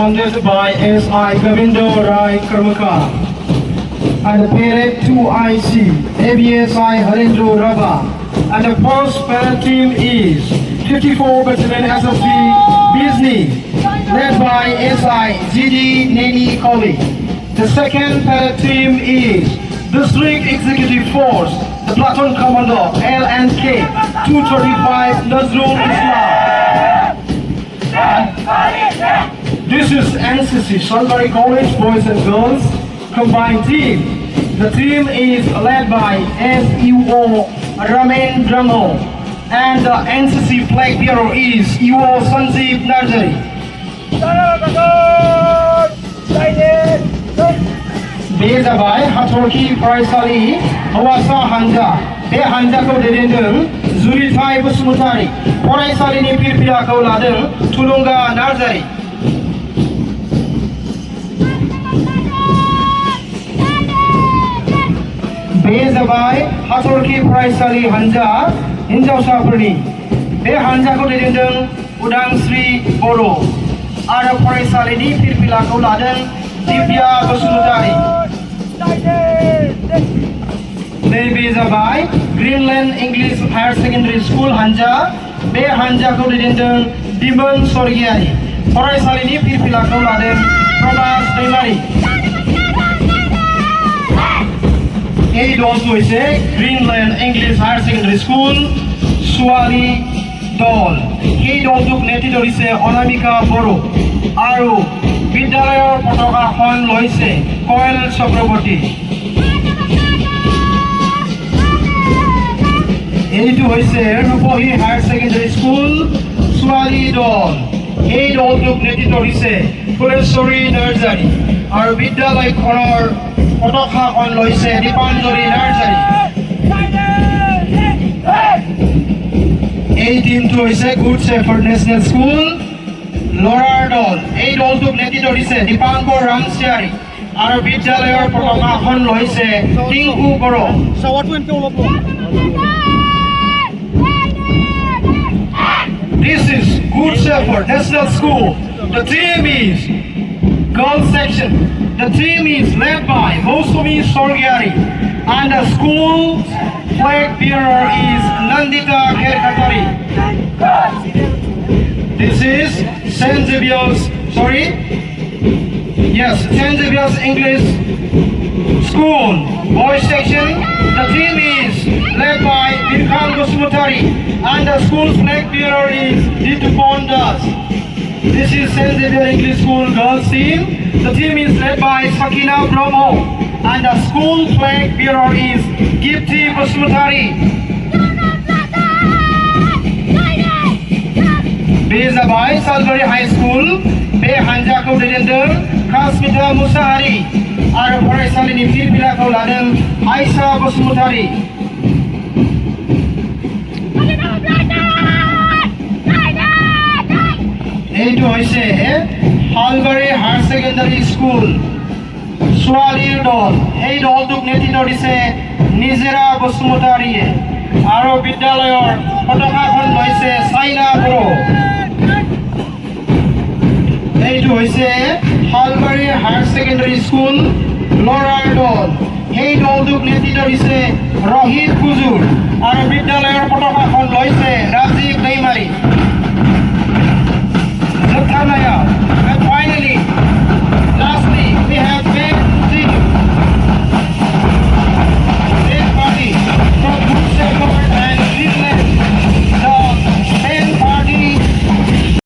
commanded by S.I. Govindo Rai Karmaka. And the parade 2IC, ABSI Harendra Rava. And the first parade team is 54 Battalion SSB Bizni, led by SI GD Neni Koli. The second parade team is District Executive Force, the platoon commander LNK 235 Nazrul Islam. This is NCC Salbari College Boys and Girls combined team. The team is led by SUO Ramen Dramo, and the NCC flag bearer is UO Sanjeev Narjari. Bezabai Hatorki Faisali Hawasa Hanja. Be Hanja ko dedendeng Zuritai Busmutari. Faisali ni Pirpira ko ladeng Tulunga Narjari. Bezabai Hatorki Faisali Hanja Hinjau Saprani. Be Hanja ko dedendeng Udang Sri Boro. Ada Faisali ni Pirpira ko ladeng Divya Busmutari. Maybe Zabai, Greenland English Higher Secondary School Hanja, Be Hanja ko didendeng Dimon Sorgiari. Faraisali Pirpila ko ladeng Probas Daimari. It also is a Greenland English Higher Secondary School, Swali Dol. It also netidor is a Onamika Boro. Aru Vidyalaya Potoka Hon Loise, Koel Chakraborty. এইটো হৈছে ৰূপহী higher secondary school ছোৱালী দল। এই দলটোক নেতৃত্ব দিছে ফুলেশ্বৰী নাৰ্জাৰী আৰু বিদ্যালয়খনৰ পতাকাখন লৈছে দীপাঞ্জলি নাৰ্জাৰী। এই টিমটো হৈছে গুড শ্বেফাৰ্ড নেশ্যনেল স্কুল ল'ৰাৰ দল। এই দলটোক নেতৃত্ব দিছে দীপাংকৰ ৰামচিয়াৰী আৰু বিদ্যালয়ৰ পতাকাখন লৈছে টিংকু বড়ো। This is Good Shepherd National School. The team is girls section. The team is led by Mosumi Sorgiari, and the school flag bearer is Nandita Kerkatari. This is St. Xavier's English School boys section. The team is led by Birkhan Gosmutari, and the school's flag bearer is Ditupon Das. This is St. Xavier English School girls team. The team is led by Sakina Brahmo, and the school flag bearer is Gipti Gosmutari. Bezabai Salbari High School, Be Hanja ko dedendeng Kasmita Musahari, Ara Faraisali ni Pirpila ko ladeng Aisha Gosmutari. এইটো হৈছে হালবাৰী higher secondary school ছোৱালীৰ দল। এই দলটোক নেতৃত্ব দিছে নিজেৰা বসুমতাৰীয়ে আৰু বিদ্যালয়ৰ পতাকাখন লৈছে চাইনা বড়ো। এইটো হৈছে হালবাৰী হায়াৰ ছেকেণ্ডাৰী স্কুল ল'ৰাৰ দল। এই দলটোক নেতৃত্ব দিছে ৰহিত কুজুৰ আৰু বিদ্যালয়ৰ পতাকাখন লৈছে